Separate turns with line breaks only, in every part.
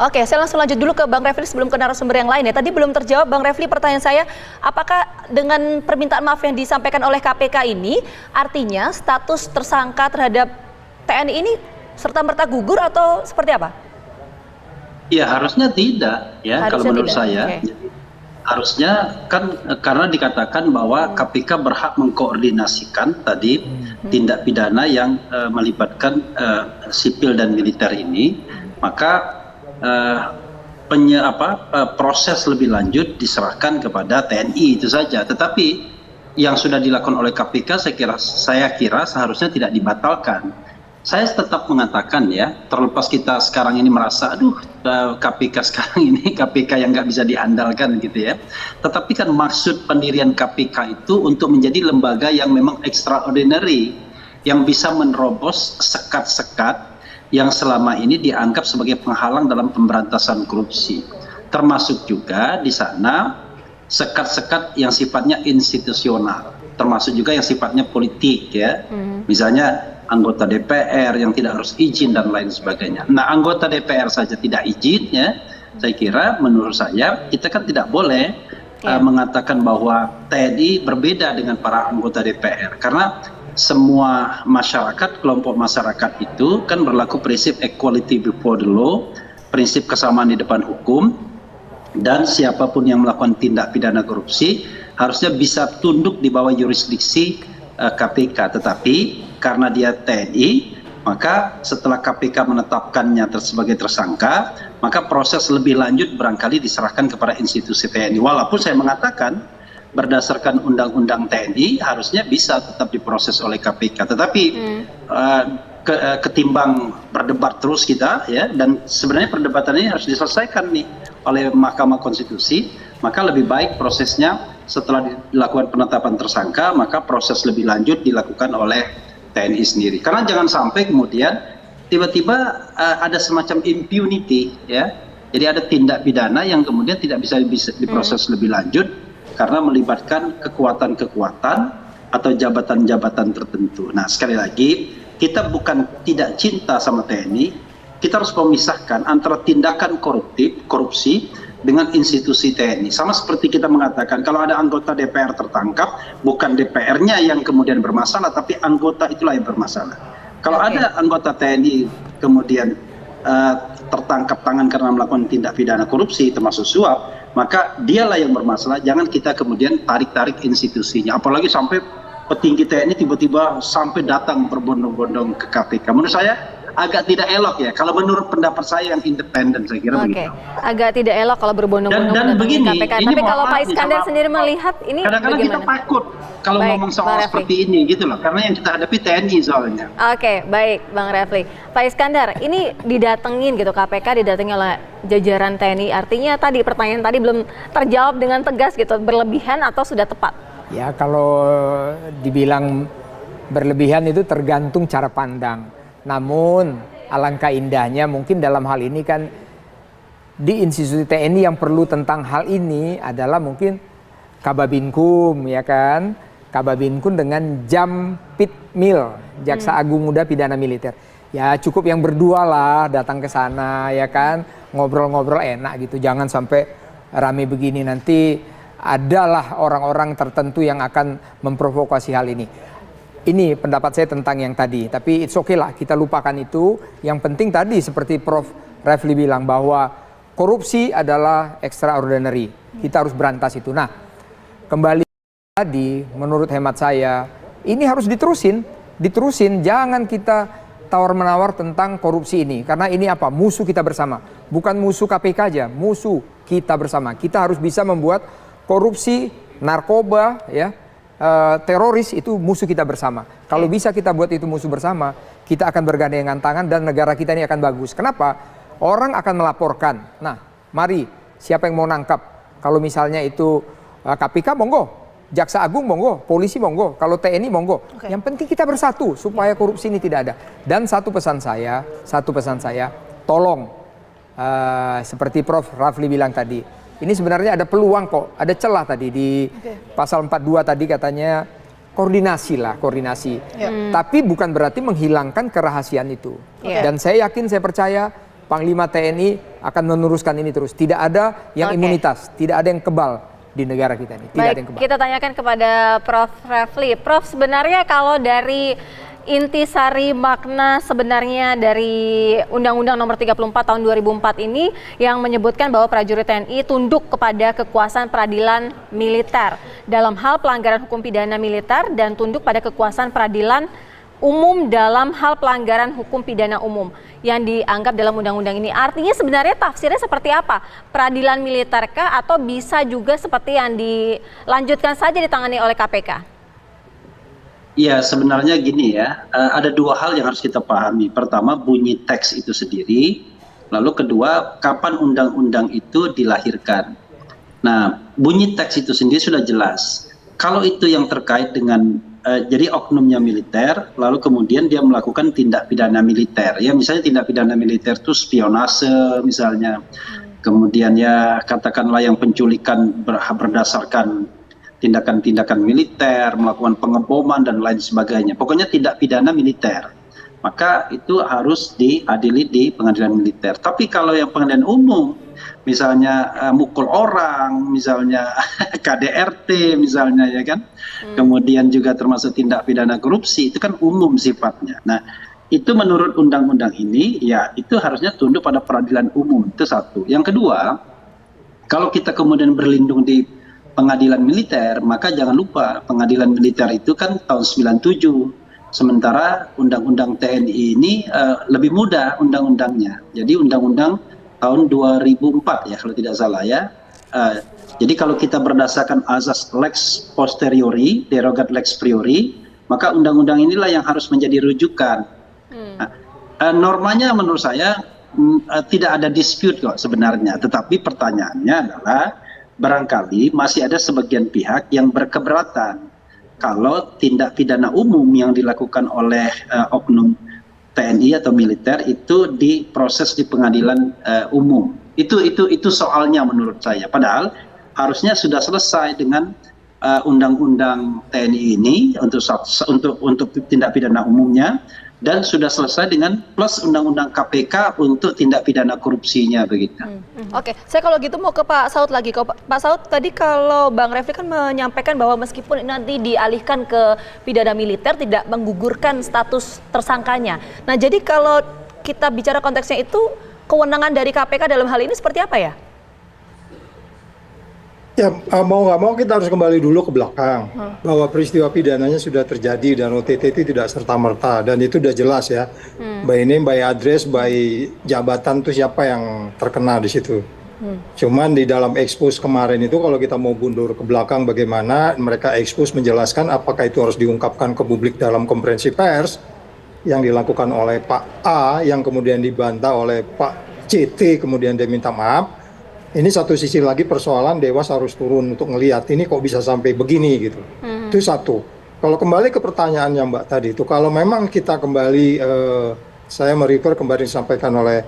Oke, saya langsung lanjut dulu ke Bang Refli sebelum ke narasumber yang lain ya. Tadi belum terjawab Bang Refli pertanyaan saya, apakah dengan permintaan maaf yang disampaikan oleh KPK ini artinya status tersangka terhadap TNI ini serta-merta gugur atau seperti apa?
Ya harusnya tidak ya,
Harusnya
kalau menurut
tidak.
saya.
Oke.
Harusnya kan karena dikatakan bahwa KPK berhak mengkoordinasikan tadi tindak pidana yang melibatkan sipil dan militer ini, maka proses lebih lanjut diserahkan kepada TNI itu saja. Tetapi yang sudah dilakukan oleh KPK saya kira seharusnya tidak dibatalkan. Saya tetap mengatakan ya, terlepas kita sekarang ini merasa aduh KPK sekarang ini KPK yang nggak bisa diandalkan gitu ya. Tetapi kan maksud pendirian KPK itu untuk menjadi lembaga yang memang extraordinary, yang bisa menerobos sekat-sekat yang selama ini dianggap sebagai penghalang dalam pemberantasan korupsi. Termasuk juga di sana sekat-sekat yang sifatnya institusional, termasuk juga yang sifatnya politik ya. Misalnya anggota DPR yang tidak harus izin dan lain sebagainya. Nah, anggota DPR saja tidak izin ya. Saya kira menurut saya kita kan tidak boleh mengatakan bahwa TNI berbeda dengan para anggota DPR, karena semua masyarakat, kelompok masyarakat itu kan berlaku prinsip equality before the law, prinsip kesamaan di depan hukum, dan siapapun yang melakukan tindak pidana korupsi harusnya bisa tunduk di bawah yurisdiksi KPK. Tetapi karena dia TNI, maka setelah KPK menetapkannya sebagai tersangka, maka proses lebih lanjut barangkali diserahkan kepada institusi TNI. Walaupun saya mengatakan berdasarkan undang-undang TNI harusnya bisa tetap diproses oleh KPK. Tetapi ketimbang berdebat terus kita ya, dan sebenarnya perdebatan ini harus diselesaikan nih oleh Mahkamah Konstitusi, maka lebih baik prosesnya setelah dilakukan penetapan tersangka, maka proses lebih lanjut dilakukan oleh TNI sendiri. Karena jangan sampai kemudian tiba-tiba ada semacam impunity ya. Jadi ada tindak pidana yang kemudian tidak bisa diproses lebih lanjut karena melibatkan kekuatan-kekuatan atau jabatan-jabatan tertentu. Nah, sekali lagi, kita bukan tidak cinta sama TNI, kita harus memisahkan antara tindakan korupsi dengan institusi TNI. Sama seperti kita mengatakan kalau ada anggota DPR tertangkap, bukan DPR-nya yang kemudian bermasalah, tapi anggota itulah yang bermasalah. Kalau ada anggota TNI kemudian tertangkap tangan karena melakukan tindak pidana korupsi termasuk suap, maka dialah yang bermasalah. Jangan kita kemudian tarik-tarik institusinya, apalagi sampai petinggi TNI tiba-tiba sampai datang berbondong-bondong ke KPK. Menurut saya agak tidak elok ya, kalau menurut pendapat saya yang independen, saya kira begitu.
Agak tidak elok kalau berbondong-bondong
dan begini,
KPK. Tapi kalau Pak Iskandar sendiri melihat ini
kadang-kadang kita takut kalau ngomong soal seperti ini gitu loh, karena yang kita hadapi TNI soalnya.
Oke, baik Bang Refli. Pak Iskandar, ini didatengin gitu, KPK didatangi oleh jajaran TNI, artinya tadi pertanyaan tadi belum terjawab dengan tegas gitu, berlebihan atau sudah tepat?
Ya, kalau dibilang berlebihan itu tergantung cara pandang. Namun alangkah indahnya mungkin dalam hal ini kan di institusi TNI yang perlu tentang hal ini adalah mungkin Kababinkum ya kan, Kababinkum dengan Jampitmil, Jaksa Agung Muda Pidana Militer. Ya cukup yang berdua lah datang ke sana ya kan, ngobrol-ngobrol enak gitu, jangan sampai rame begini, nanti adalah orang-orang tertentu yang akan memprovokasi hal ini. Ini pendapat saya tentang yang tadi, tapi it's okay lah, kita lupakan itu. Yang penting tadi seperti Prof. Refli bilang bahwa korupsi adalah extraordinary, kita harus berantas itu. Nah, kembali tadi menurut hemat saya, ini harus diterusin, jangan kita tawar-menawar tentang korupsi ini. Karena ini apa? Musuh kita bersama, bukan musuh KPK aja, musuh kita bersama. Kita harus bisa membuat korupsi, narkoba, ya, teroris itu musuh kita bersama. Kalau bisa kita buat itu musuh bersama, kita akan bergandengan tangan dan negara kita ini akan bagus. Kenapa? Orang akan melaporkan. Nah, mari siapa yang mau nangkap? Kalau misalnya itu KPK monggo, Jaksa Agung monggo, polisi monggo, kalau TNI monggo. Yang penting kita bersatu supaya korupsi ini tidak ada. Dan satu pesan saya, tolong seperti Prof. Refli bilang tadi, ini sebenarnya ada peluang kok, ada celah tadi di pasal 42 tadi katanya koordinasi. Tapi bukan berarti menghilangkan kerahasiaan itu. Dan saya yakin, saya percaya Panglima TNI akan meneruskan ini terus. Tidak ada yang imunitas, tidak ada yang kebal di negara kita ini. Tidak ada yang kebal.
Kita tanyakan kepada Prof. Refli. Prof, sebenarnya kalau dari intisari makna sebenarnya dari Undang-Undang Nomor 34 Tahun 2004 ini yang menyebutkan bahwa prajurit TNI tunduk kepada kekuasaan peradilan militer dalam hal pelanggaran hukum pidana militer dan tunduk pada kekuasaan peradilan umum dalam hal pelanggaran hukum pidana umum yang dianggap dalam undang-undang ini. Artinya sebenarnya tafsirnya seperti apa? Peradilan militerkah atau bisa juga seperti yang dilanjutkan saja ditangani oleh KPK?
Ya, sebenarnya gini ya, ada dua hal yang harus kita pahami. Pertama, bunyi teks itu sendiri, lalu kedua, kapan undang-undang itu dilahirkan. Nah, bunyi teks itu sendiri sudah jelas. Kalau itu yang terkait dengan, jadi oknumnya militer, lalu kemudian dia melakukan tindak pidana militer. Ya, misalnya tindak pidana militer itu spionase misalnya, kemudian ya katakanlah yang penculikan berdasarkan tindakan-tindakan militer, melakukan pengeboman dan lain sebagainya. Pokoknya tindak pidana militer. Maka itu harus diadili di pengadilan militer. Tapi kalau yang pengadilan umum, misalnya mukul orang, misalnya KDRT misalnya ya kan, kemudian juga termasuk tindak pidana korupsi, itu kan umum sifatnya. Nah, itu menurut undang-undang ini, ya itu harusnya tunduk pada peradilan umum, itu satu. Yang kedua, kalau kita kemudian berlindung di pengadilan militer, maka jangan lupa pengadilan militer itu kan tahun 97. Sementara undang-undang TNI ini lebih muda undang-undangnya. Jadi undang-undang tahun 2004 ya kalau tidak salah ya. Jadi kalau kita berdasarkan azas lex posteriori, derogat lex priori, maka undang-undang inilah yang harus menjadi rujukan. Nah, normanya menurut saya tidak ada dispute kok sebenarnya, tetapi pertanyaannya adalah barangkali masih ada sebagian pihak yang berkeberatan kalau tindak pidana umum yang dilakukan oleh oknum TNI atau militer itu diproses di pengadilan umum. Itu soalnya menurut saya. Padahal harusnya sudah selesai dengan undang-undang TNI ini untuk tindak pidana umumnya, dan sudah selesai dengan plus undang-undang KPK untuk tindak pidana korupsinya begitu.
Oke, saya kalau gitu mau ke Pak Saud lagi. Pak Saud, tadi kalau Bang Refli kan menyampaikan bahwa meskipun nanti dialihkan ke pidana militer tidak menggugurkan status tersangkanya. Nah, jadi kalau kita bicara konteksnya itu, kewenangan dari KPK dalam hal ini seperti apa ya?
Ya, mau nggak mau kita harus kembali dulu ke belakang bahwa peristiwa pidananya sudah terjadi dan OTT itu tidak serta-merta, dan itu udah jelas ya, by name, by address, by jabatan tuh siapa yang terkena di situ. Cuman di dalam expose kemarin itu kalau kita mau mundur ke belakang bagaimana mereka expose menjelaskan apakah itu harus diungkapkan ke publik dalam konferensi pers yang dilakukan oleh Pak A yang kemudian dibantah oleh Pak CT, kemudian dia minta maaf. Ini satu sisi lagi persoalan Dewas harus turun untuk ngelihat ini kok bisa sampai begini gitu. Itu satu. Kalau kembali ke pertanyaannya Mbak tadi itu, kalau memang kita kembali, saya merefer kembali disampaikan oleh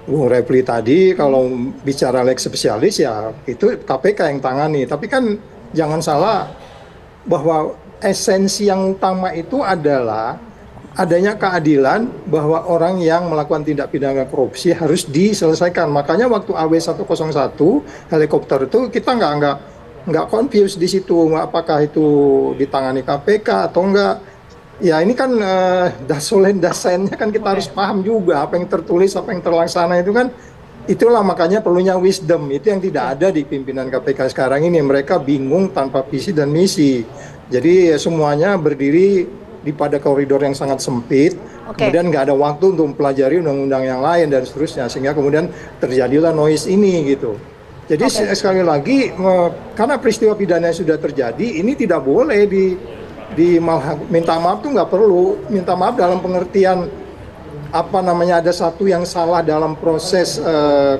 Bung Refli tadi, kalau bicara lex spesialis ya itu KPK yang tangani. Tapi kan jangan salah bahwa esensi yang utama itu adalah adanya keadilan bahwa orang yang melakukan tindak pidana korupsi harus diselesaikan. Makanya waktu AW101 helikopter itu kita nggak confused di situ, apakah itu ditangani KPK atau enggak. Ya ini kan dasennya kan kita harus paham juga apa yang tertulis, apa yang terlaksana itu kan. Itulah makanya perlunya wisdom, itu yang tidak ada di pimpinan KPK sekarang ini. Mereka bingung tanpa visi dan misi. Jadi semuanya berdiri di pada koridor yang sangat sempit, kemudian nggak ada waktu untuk mempelajari undang-undang yang lain dan seterusnya, sehingga kemudian terjadilah noise ini gitu. Jadi sekali lagi, karena peristiwa pidana sudah terjadi, ini tidak boleh minta maaf tuh nggak perlu. Minta maaf dalam pengertian ada satu yang salah dalam proses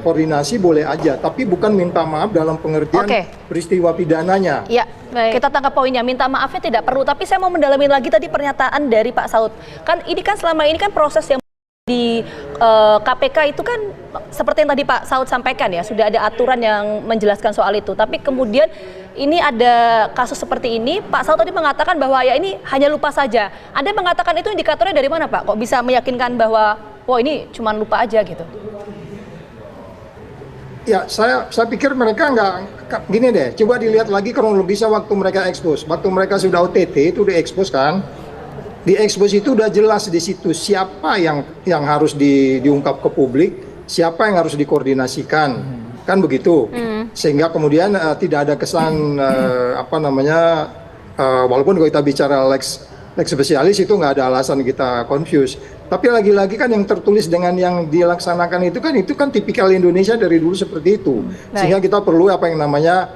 koordinasi boleh aja, tapi bukan minta maaf dalam pengertian peristiwa pidananya.
Ya. Baik. Kita tangkap poinnya, minta maafnya tidak perlu, tapi saya mau mendalamin lagi tadi pernyataan dari Pak Saud. Kan ini kan selama ini kan proses yang di KPK itu kan seperti yang tadi Pak Saud sampaikan ya, sudah ada aturan yang menjelaskan soal itu. Tapi kemudian ini ada kasus seperti ini, Pak Saud tadi mengatakan bahwa ya ini hanya lupa saja. Anda mengatakan itu indikatornya dari mana Pak? Kok bisa meyakinkan bahwa wah ini cuma lupa aja gitu?
Ya, saya pikir mereka nggak, gini deh, coba dilihat lagi kronologisnya waktu mereka ekspos. Waktu mereka sudah OTT itu diekspos kan, di ekspos itu udah jelas di situ siapa yang harus diungkap ke publik, siapa yang harus dikoordinasikan, kan begitu. Sehingga kemudian tidak ada kesan walaupun kalau kita bicara lex spesialis itu nggak ada alasan kita confuse. Tapi lagi-lagi kan yang tertulis dengan yang dilaksanakan itu kan tipikal Indonesia dari dulu seperti itu. Sehingga kita perlu apa yang namanya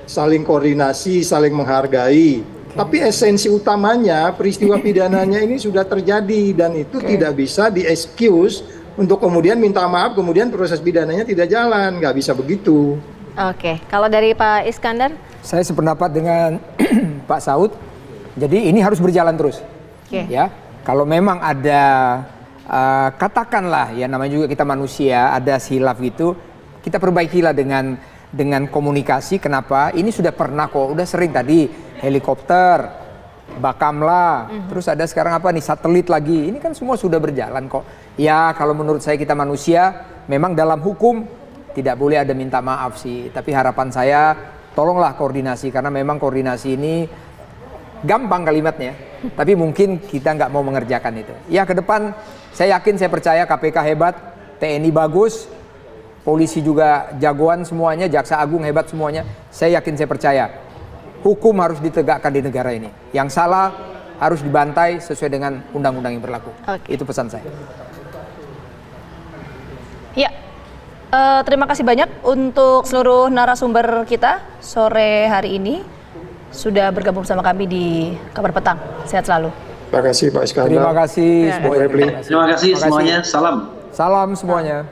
saling koordinasi, saling menghargai. Tapi esensi utamanya peristiwa pidananya ini sudah terjadi dan itu tidak bisa di-excuse untuk kemudian minta maaf, kemudian proses pidananya tidak jalan, nggak bisa begitu.
Oke, kalau dari Pak Iskandar?
Saya sependapat dengan Pak Saud. Jadi ini harus berjalan terus. Ya, kalau memang ada katakanlah ya namanya juga kita manusia, ada silaf gitu, kita perbaikilah dengan komunikasi. Kenapa? Ini sudah pernah kok, udah sering tadi helikopter, Bakamla, terus ada sekarang apa nih satelit lagi. Ini kan semua sudah berjalan kok. Ya kalau menurut saya kita manusia, memang dalam hukum tidak boleh ada minta maaf sih. Tapi harapan saya tolonglah koordinasi karena memang koordinasi ini gampang kalimatnya, tapi mungkin kita nggak mau mengerjakan itu. Ya ke depan saya yakin, saya percaya KPK hebat, TNI bagus, polisi juga jagoan semuanya, Jaksa Agung hebat semuanya. Saya yakin, saya percaya hukum harus ditegakkan di negara ini. Yang salah harus dibantai sesuai dengan undang-undang yang berlaku. Itu pesan saya.
Ya, terima kasih banyak untuk seluruh narasumber kita sore hari ini. Sudah bergabung bersama kami di Kabar Petang. Sehat selalu.
Terima kasih Pak Iskandar.
Terima kasih.
Bung Refli.
Terima kasih semuanya. Salam.
Salam semuanya.